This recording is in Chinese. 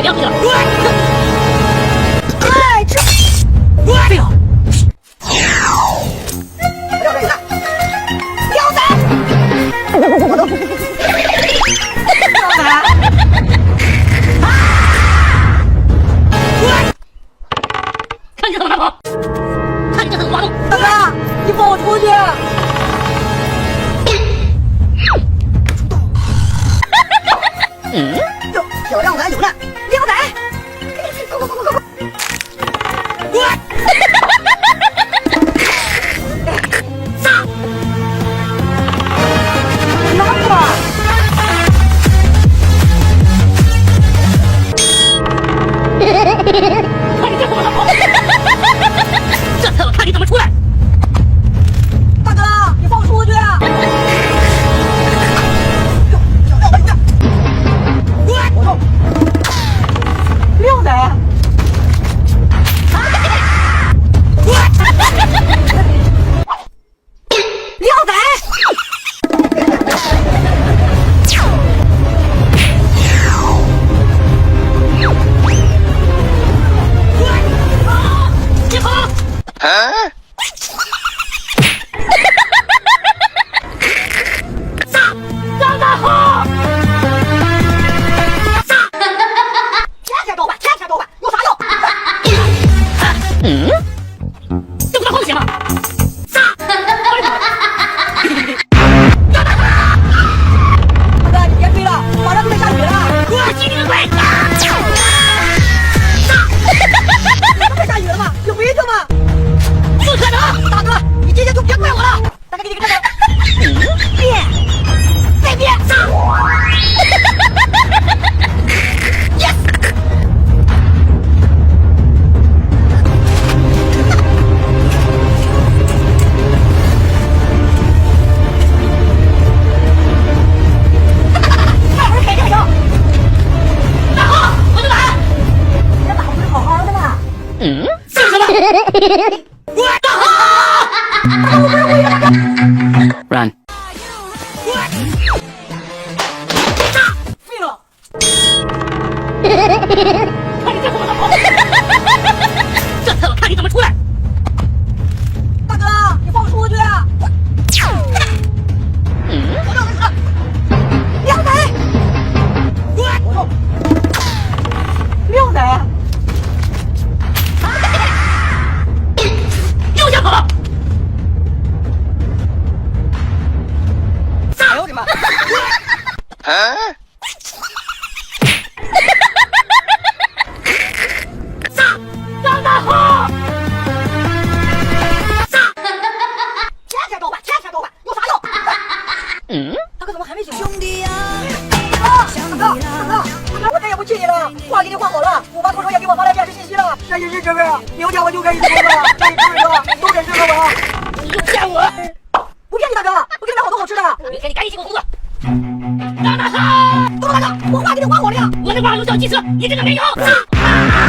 别凉皮了。哎，这废了。撂这里来，彪仔，我都，彪仔，看你这怎么拿跑，看你这怎么滑动。大哥，你放我出去。小靓仔有难，靓仔，快快快快快！拿过来！看你这怎么拿跑，这次我看你怎么出来。大哥，你放我出去！小靓仔，你这，我说，靓仔。靓仔，别跑！张大好！天天召唤，天天召唤，有啥用？这不拿好就行吗？大哥，你别吹了，马上就该下雨了。我机灵鬼！不该下雨了吗？有危险吗？不可能！大哥，你今天就别怪我了。大哥，给你个这个，变，再变。Yes。那会儿开这个，大好，我就来。你这打不是好好的吗？是什么？大好！大哥，我不是故意的，大哥。 Run！ 废了。看你这怎么拿跑，这次我看你怎么出来。大哥，你放我出去！我撂这是靓仔，我说靓仔，又想跑？哎呦我的妈！张大好！天天召唤，天天召唤，有啥用？大哥怎么还没醒？兄弟呀！大哥，我再也不气你了，话给你画好了，我妈偷偷也给我发来面试信息了。这是哥哥，明天我就开始工作了，让你哥哥都认识了我。你又骗我！不骗你大哥，我给你买好多好吃的。明天你赶紧进我工作。张大好！东大哥，我话给你画好了呀。我这挂有小汽车，你这个没有。